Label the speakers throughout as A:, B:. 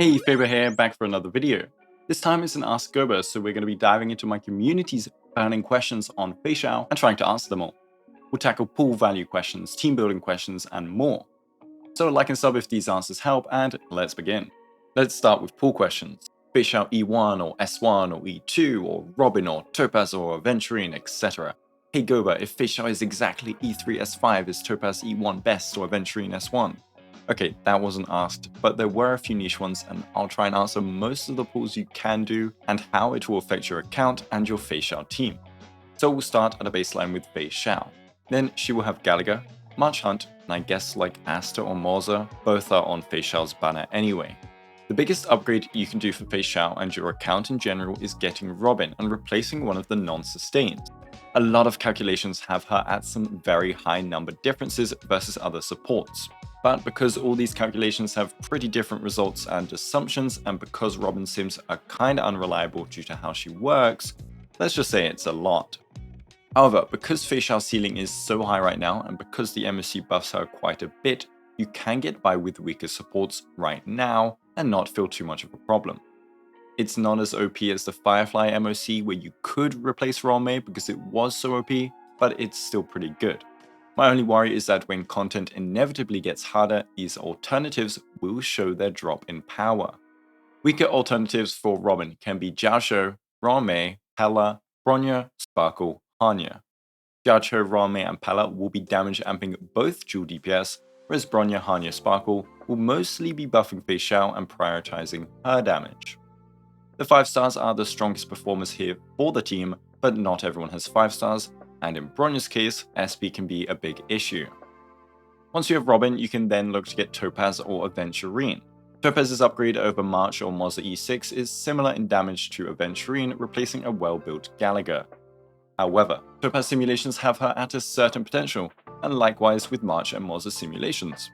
A: Hey, Faber here, back for another video. This time it's an Ask Guoba, so we're going to be diving into my community's burning questions on Feixiao and trying to answer them all. We'll tackle pool value questions, team building questions, and more. So like and sub if these answers help, and let's begin. Let's start with pool questions. Feixiao E1 or S1 or E2 or Robin or Topaz or Aventurine, etc. Hey Guoba, if Feixiao is exactly E3 S5, is Topaz E1 best or Aventurine S1? Okay, that wasn't asked, but there were a few niche ones, and I'll try and answer most of the pools you can do and how it will affect your account and your Feixiao team. So we'll start at a baseline with Feixiao. Then she will have Gallagher, March Hunt, and I guess like Asta or Morza, both are on Feixiao's banner anyway. The biggest upgrade you can do for Feixiao and your account in general is getting Robin and replacing one of the non-sustains. A lot of calculations have her at some very high number differences versus other supports. But because all these calculations have pretty different results and assumptions, and because Robin sims are kinda unreliable due to how she works, let's just say it's a lot. However, because Feixiao's ceiling is so high right now, and because the MSC buffs her quite a bit, you can get by with weaker supports right now and not feel too much of a problem. It's not as OP as the Firefly MOC where you could replace Rome because it was so OP, but it's still pretty good. My only worry is that when content inevitably gets harder, these alternatives will show their drop in power. Weaker alternatives for Robin can be Jiaosho, Rome, Pella, Bronya, Sparkle, Hanya. Jiaosho, Rome, and Pella will be damage amping both dual DPS, whereas Bronya, Hanya, Sparkle will mostly be buffing Feixiao and prioritizing her damage. The 5 stars are the strongest performers here for the team, but not everyone has 5 stars, and in Bronya's case, SP can be a big issue. Once you have Robin, you can then look to get Topaz or Aventurine. Topaz's upgrade over March or Morza E6 is similar in damage to Aventurine, replacing a well-built Gallagher. However, Topaz simulations have her at a certain potential, and likewise with March and Morza simulations.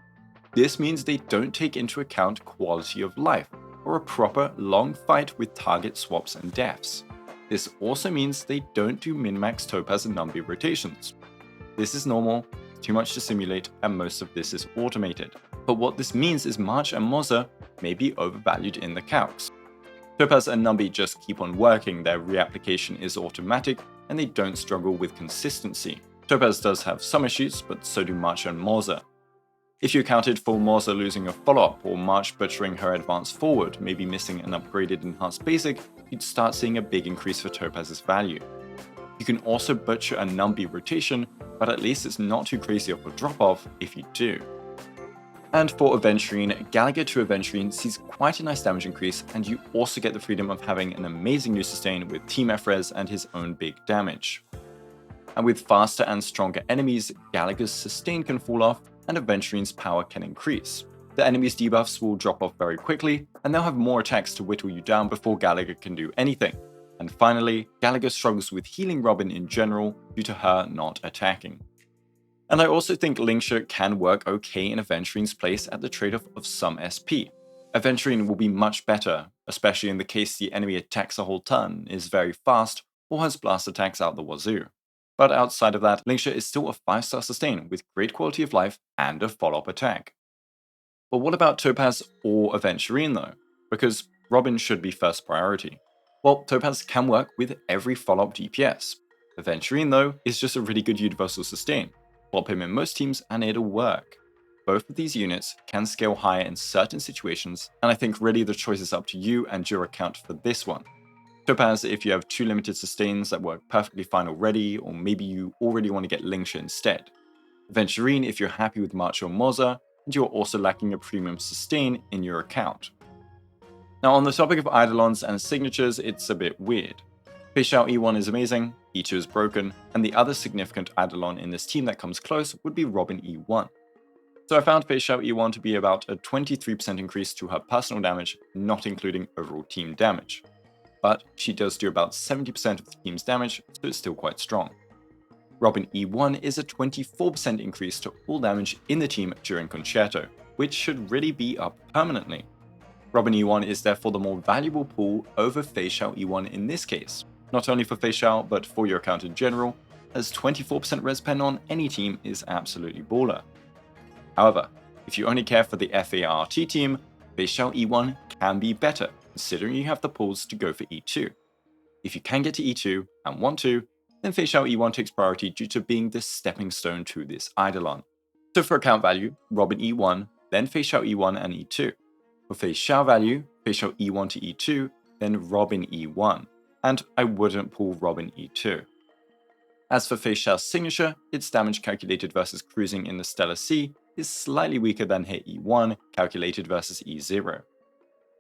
A: This means they don't take into account quality of life, or a proper long fight with target swaps and deaths. This also means they don't do min-max Topaz and Numbi rotations. This is normal, too much to simulate, and most of this is automated. But what this means is March and Morza may be overvalued in the calcs. Topaz and Numbi just keep on working, their reapplication is automatic, and they don't struggle with consistency. Topaz does have some issues, but so do March and Morza. If you accounted for Morza losing a follow-up or March butchering her advance forward, maybe missing an upgraded enhanced basic, you'd start seeing a big increase for Topaz's value. You can also butcher a Numbi rotation, but at least it's not too crazy of a drop-off if you do. And for Aventurine, Gallagher to Aventurine sees quite a nice damage increase, and you also get the freedom of having an amazing new sustain with Team F-Res and his own big damage. And with faster and stronger enemies, Gallagher's sustain can fall off, and Aventurine's power can increase. The enemy's debuffs will drop off very quickly, and they'll have more attacks to whittle you down before Gallagher can do anything. And finally, Gallagher struggles with healing Robin in general due to her not attacking. And I also think Linkshot can work okay in Aventurine's place at the trade-off of some SP. Aventurine will be much better, especially in the case the enemy attacks a whole turn, is very fast, or has blast attacks out the wazoo. But outside of that, Linkshot is still a 5-star sustain with great quality of life and a follow-up attack. But what about Topaz or Aventurine though? Because Robin should be first priority. Well, Topaz can work with every follow-up DPS. Aventurine though is just a really good universal sustain. Swap him in most teams and it'll work. Both of these units can scale higher in certain situations, and I think really the choice is up to you and your account for this one. Topaz if you have 2 limited sustains that work perfectly fine already, or maybe you already want to get Linkshot instead. Aventurine if you're happy with March or Morza, and you're also lacking a premium sustain in your account. Now on the topic of Eidolons and signatures, it's a bit weird. Feixiao E1 is amazing, E2 is broken, and the other significant Eidolon in this team that comes close would be Robin E1. So I found Feixiao E1 to be about a 23% increase to her personal damage, not including overall team damage. But she does do about 70% of the team's damage, so it's still quite strong. Robin E1 is a 24% increase to all damage in the team during Concerto, which should really be up permanently. Robin E1 is therefore the more valuable pool over Feixiao E1 in this case, not only for Feixiao but for your account in general, as 24% res pen on any team is absolutely baller. However, if you only care for the FART team, Feixiao E1 can be better, considering you have the pulls to go for E2. If you can get to E2 and want to, then Feixiao E1 takes priority due to being the stepping stone to this Eidolon. So for account value, Robin E1, then Feixiao E1 and E2. For Feixiao value, Feixiao E1 to E2, then Robin E1, and I wouldn't pull Robin E2. As for Feixiao's signature, its damage calculated versus cruising in the Stellar Sea is slightly weaker than her E1 calculated versus E0.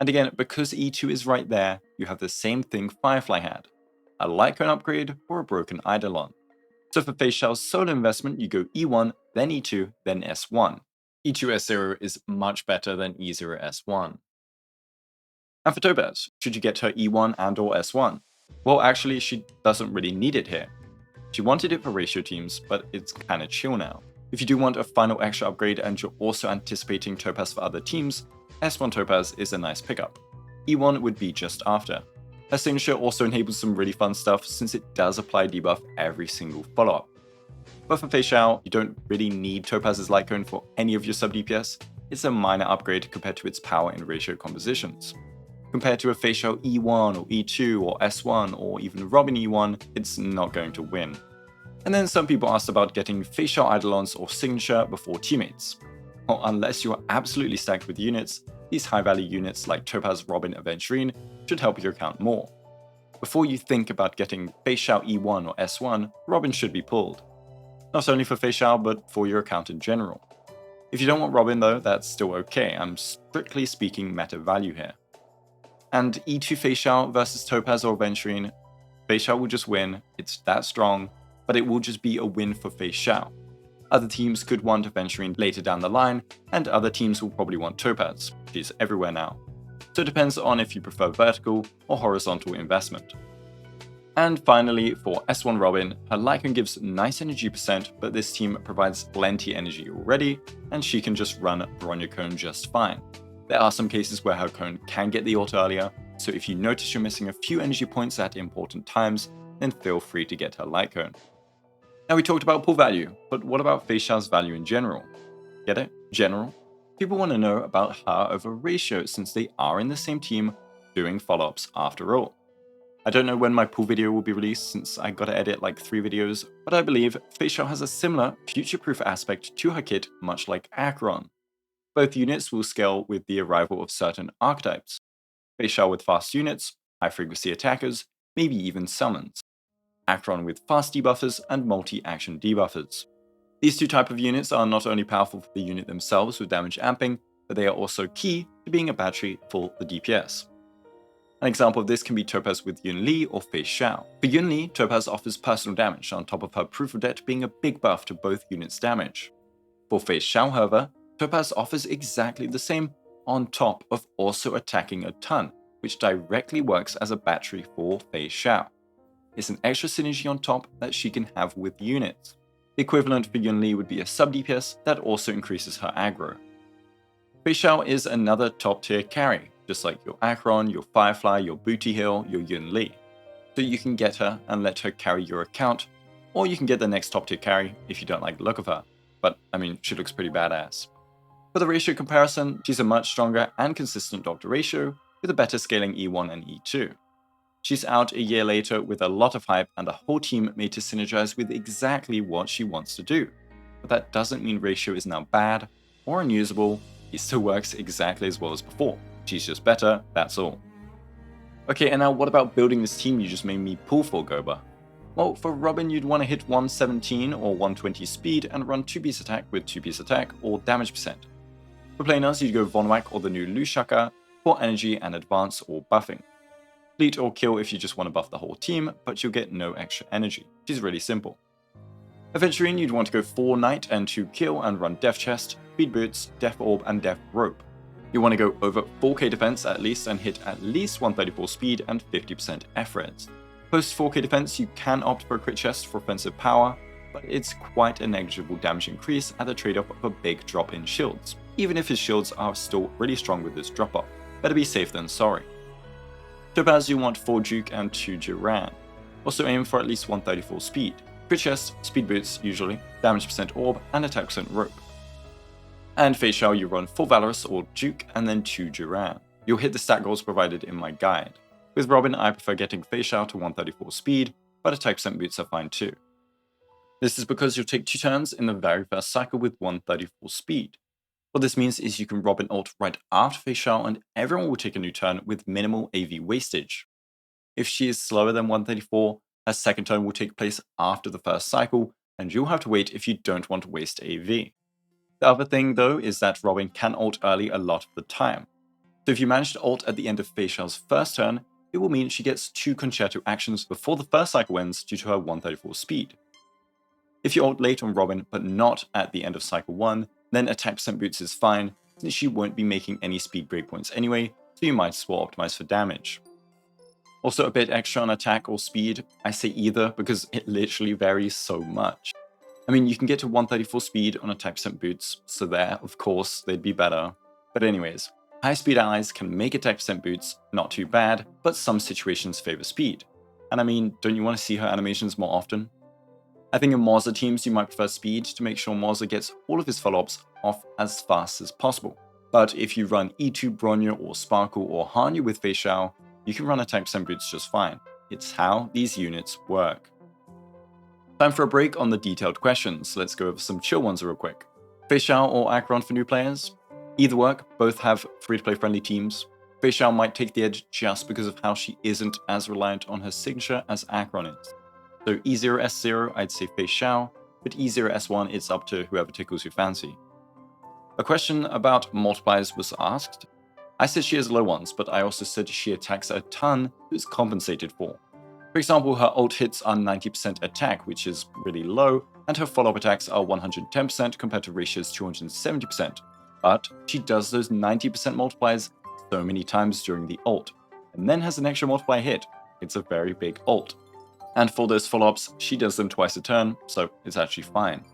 A: And again, because E2 is right there, you have the same thing Firefly had, a Litecoin upgrade or a broken Eidolon. So for Feixiao's solo investment, you go E1, then E2, then S1. E2 S0 is much better than E0 S1. And for Topaz, should you get her E1 and or S1? Well, actually, she doesn't really need it here. She wanted it for ratio teams, but it's kinda chill now. If you do want a final extra upgrade and you're also anticipating Topaz for other teams, S1 Topaz is a nice pickup. E1 would be just after. Her signature also enables some really fun stuff since it does apply debuff every single follow-up. But for Feixiao, you don't really need Topaz's Litecoin for any of your sub DPS. It's a minor upgrade compared to its power and ratio compositions. Compared to a Feixiao E1 or E2 or S1 or even Robin E1, it's not going to win. And then some people asked about getting Feixiao Eidolons or signature before teammates. Well, unless you are absolutely stacked with units, these high value units like Topaz Robin Aventurine should help your account more. Before you think about getting Feixiao E1 or S1, Robin should be pulled. Not only for Feixiao, but for your account in general. If you don't want Robin though, that's still okay, I'm strictly speaking meta value here. And E2 Feixiao versus Topaz or Aventurine, Feixiao will just win, it's that strong, but it will just be a win for Feixiao. Other teams could want Aventurine later down the line, and other teams will probably want Topaz, she's everywhere now. So it depends on if you prefer vertical or horizontal investment. And finally, for S1 Robin, her Litecoin gives nice energy percent, but this team provides plenty energy already, and she can just run Bronya Cone just fine. There are some cases where her cone can get the ult earlier, so if you notice you're missing a few energy points at important times, then feel free to get her Litecoin. Now we talked about pull value, but what about Feixiao's value in general? Get it? General? People want to know about her over ratio since they are in the same team doing follow-ups after all. I don't know when my pull video will be released since I gotta edit like 3 videos, but I believe Feixiao has a similar future-proof aspect to her kit much like Acheron. Both units will scale with the arrival of certain archetypes. Feixiao with fast units, high-frequency attackers, maybe even summons. Acheron with fast debuffers and multi-action debuffers. These two types of units are not only powerful for the unit themselves with damage amping, but they are also key to being a battery for the DPS. An example of this can be Topaz with Yunli or Feixiao. For Yunli, Topaz offers personal damage on top of her Proof of Debt being a big buff to both units' damage. For Feixiao, however, Topaz offers exactly the same on top of also attacking a ton, which directly works as a battery for Feixiao. It's an extra synergy on top that she can have with units. The equivalent for Yunli would be a sub DPS that also increases her aggro. Feixiao is another top tier carry, just like your Acheron, your Firefly, your Booty Hill, your Yunli. So you can get her and let her carry your account, or you can get the next top tier carry if you don't like the look of her. But I mean, she looks pretty badass. For the ratio comparison, she's a much stronger and consistent doctor ratio with a better scaling E1 and E2. She's out a year later with a lot of hype and the whole team made to synergize with exactly what she wants to do. But that doesn't mean ratio is now bad or unusable, it still works exactly as well as before. She's just better, that's all. Okay, and now what about building this team you just made me pull for, Guoba? Well, for Robin you'd want to hit 117 or 120 speed and run 2-piece attack with 2-piece attack or damage percent. For planers you'd go Von Whack or the new Lushaka for energy and advance or buffing. Fleet or kill if you just want to buff the whole team, but you'll get no extra energy, which is really simple. Aventurine you'd want to go 4 Knight and 2 kill and run Death Chest, Speed Boots, Death Orb and Death Rope. You want to go over 4k defense at least and hit at least 134 speed and 50% F-Reds. Post 4k defense you can opt for a crit chest for offensive power, but it's quite a negligible damage increase at the trade-off of a big drop in shields, even if his shields are still really strong with this drop-off. Better be safe than sorry. Topaz you want 4 Juke and 2 Duran. Also aim for at least 134 speed. Crit chest, speed boots usually, damage percent orb, and attack percent rope. And Feixiao you run 4 Valorous or Juke and then 2 Duran. You'll hit the stat goals provided in my guide. With Robin, I prefer getting Feixiao to 134 speed, but attack percent boots are fine too. This is because you'll take 2 turns in the very first cycle with 134 speed. What this means is you can Robin ult right after Feixiao and everyone will take a new turn with minimal AV wastage. If she is slower than 134, her second turn will take place after the first cycle, and you'll have to wait if you don't want to waste AV. The other thing though is that Robin can ult early a lot of the time. So if you manage to ult at the end of Feixiao's first turn, it will mean she gets 2 concerto actions before the first cycle ends due to her 134 speed. If you ult late on Robin but not at the end of cycle 1, then attack percent boots is fine, since she won't be making any speed breakpoints anyway, so you might as well optimize for damage. Also a bit extra on attack or speed, I say either because it literally varies so much. I mean, you can get to 134 speed on attack percent boots, so there, of course, they'd be better. But anyways, high speed allies can make attack percent boots not too bad, but some situations favor speed. And I mean, don't you want to see her animations more often? I think in Moza teams you might prefer speed to make sure Moza gets all of his follow-ups off as fast as possible. But if you run E2 Bronya or Sparkle or Hanyu with Feixiao, you can run attack percent boots just fine. It's how these units work. Time for a break on the detailed questions. Let's go over some chill ones real quick. Feixiao or Acheron for new players? Either work, both have free-to-play friendly teams. Feixiao might take the edge just because of how she isn't as reliant on her signature as Acheron is. So E0, S0, I'd say Feixiao, but E0, S1, it's up to whoever tickles your fancy. A question about multipliers was asked. I said she has low ones, but I also said she attacks a ton who's compensated for. For example, her ult hits are 90% attack, which is really low, and her follow-up attacks are 110% compared to Reisha's 270%. But she does those 90% multipliers so many times during the ult, and then has an extra multiplier hit. It's a very big ult. And for those follow-ups, she does them twice a turn, so it's actually fine.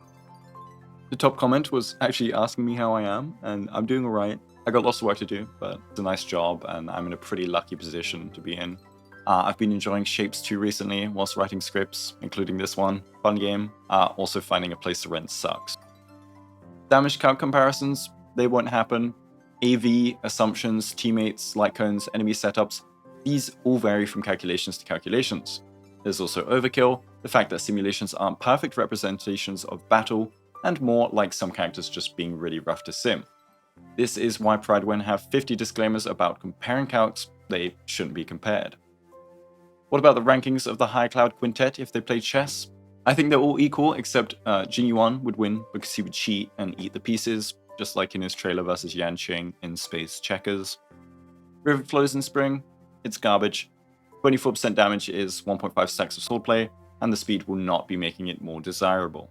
A: The top comment was actually asking me how I am, and I'm doing alright. I got lots of work to do, but it's a nice job, and I'm in a pretty lucky position to be in. I've been enjoying Shapes 2 recently whilst writing scripts, including this one. Fun game. Also finding a place to rent sucks. Damage count comparisons, they won't happen. AV, assumptions, teammates, light cones, enemy setups, these all vary from calculations to calculations. There's also Overkill, the fact that simulations aren't perfect representations of battle, and more like some characters just being really rough to sim. This is why Pridewin have 50 disclaimers about comparing calcs, they shouldn't be compared. What about the rankings of the High Cloud Quintet if they play chess? I think they're all equal, except Jin Yuan would win because he would cheat and eat the pieces, just like in his trailer versus Yanqing in Space Checkers. River Flows in Spring, it's garbage. 24% damage is 1.5 stacks of swordplay, and the speed will not be making it more desirable.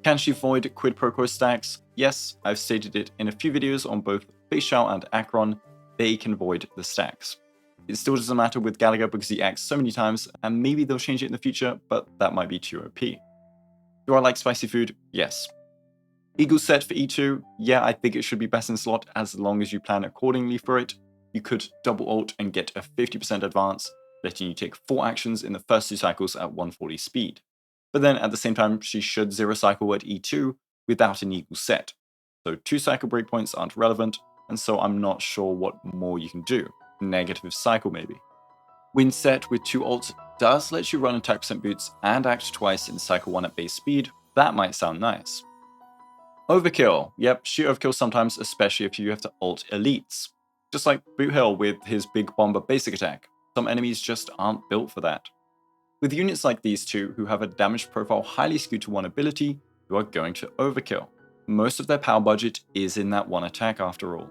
A: Can she void quid pro quo stacks? Yes, I've stated it in a few videos on both Feixiao and Acheron, they can void the stacks. It still doesn't matter with Gallagher because he acts so many times, and maybe they'll change it in the future, but that might be too OP. Do I like spicy food? Yes. Eagle set for E2? Yeah, I think it should be best in slot as long as you plan accordingly for it. You could double ult and get a 50% advance, letting you take 4 actions in the first 2 cycles at 140 speed. But then at the same time, she should 0 cycle at E2 without an eagle set. So 2 cycle breakpoints aren't relevant, and so I'm not sure what more you can do. Negative cycle maybe. Win set with 2 ults does let you run attack percent boots and act twice in cycle 1 at base speed. That might sound nice. Overkill. Yep, she overkills sometimes, especially if you have to ult elites. Just like Boot Hill with his big bomber basic attack. Some enemies just aren't built for that. With units like these two, who have a damage profile highly skewed to one ability, you are going to overkill. Most of their power budget is in that one attack after all.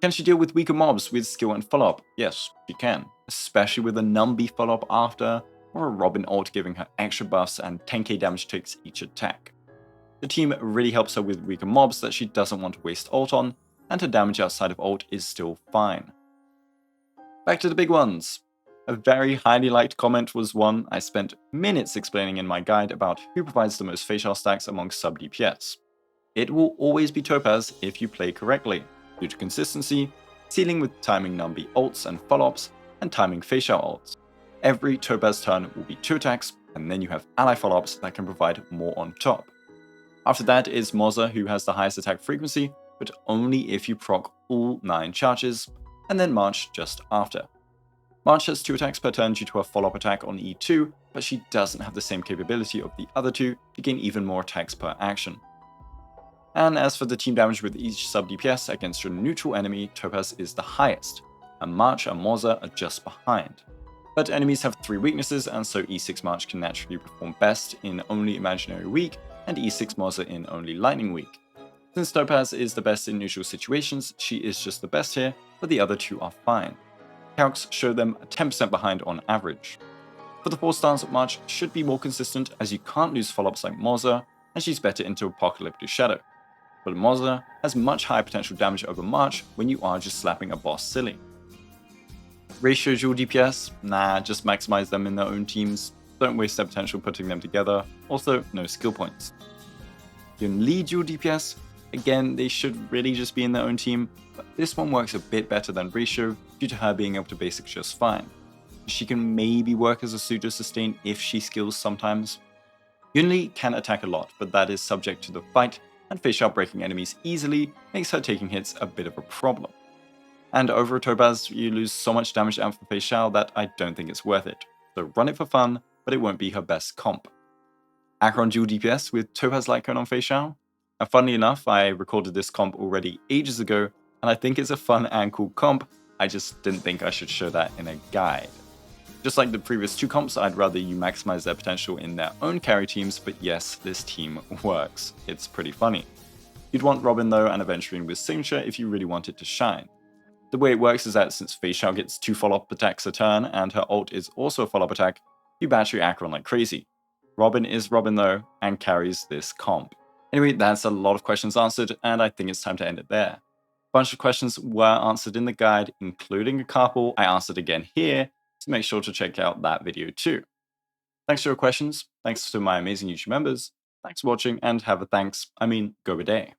A: Can she deal with weaker mobs with skill and follow-up? Yes, she can, especially with a Numby follow-up after, or a Robin ult giving her extra buffs and 10k damage ticks each attack. The team really helps her with weaker mobs that she doesn't want to waste ult on, and her damage outside of ult is still fine. Back to the big ones. A very highly liked comment was one I spent minutes explaining in my guide about who provides the most Feixiao stacks among sub DPS. It will always be Topaz if you play correctly, due to consistency, sealing with timing Numby ults and follow-ups, and timing Feixiao ults. Every Topaz turn will be 2 attacks, and then you have ally follow-ups that can provide more on top. After that is Moza, who has the highest attack frequency, but only if you proc all 9 charges, and then March just after. March has 2 attacks per turn due to her follow-up attack on E2, but she doesn't have the same capability of the other 2 to gain even more attacks per action. And as for the team damage with each sub DPS against your neutral enemy, Topaz is the highest, and March and Moza are just behind. But enemies have 3 weaknesses, and so E6 March can naturally perform best in only Imaginary Weak, and E6 Moza in only Lightning Weak. Since Topaz is the best in usual situations, she is just the best here, but the other 2 are fine. Calcs show them 10% behind on average. For the 4 stars, March should be more consistent as you can't lose follow-ups like Moza, and she's better into Apocalyptic Shadow. But Moza has much higher potential damage over March when you are just slapping a boss silly. Ratio Dual DPS? Nah, just maximize them in their own teams. Don't waste their potential putting them together. Also, no skill points. Yunli Dual DPS? Again, they should really just be in their own team, but this one works a bit better than Ratio due to her being able to basic just fine. She can maybe work as a pseudo sustain if she skills sometimes. Yunli can attack a lot, but that is subject to the fight, and Feixiao breaking enemies easily makes her taking hits a bit of a problem. And over a Topaz, you lose so much damage down for Feixiao that I don't think it's worth it. So run it for fun, but it won't be her best comp. Acheron Dual DPS with Topaz Lightcone on Feixiao? And funnily enough, I recorded this comp already ages ago, and I think it's a fun and cool comp. I just didn't think I should show that in a guide. Just like the previous 2 comps, I'd rather you maximize their potential in their own carry teams, but yes, this team works. It's pretty funny. You'd want Robin though and Aventurine with Signature if you really want it to shine. The way it works is that since Feixiao gets 2 follow-up attacks a turn and her ult is also a follow-up attack, you battery Acheron like crazy. Robin is Robin though, and carries this comp. Anyway, that's a lot of questions answered, and I think it's time to end it there. A bunch of questions were answered in the guide, including a couple I answered again here, so make sure to check out that video too. Thanks for your questions, thanks to my amazing YouTube members, thanks for watching, and have a Guoba day.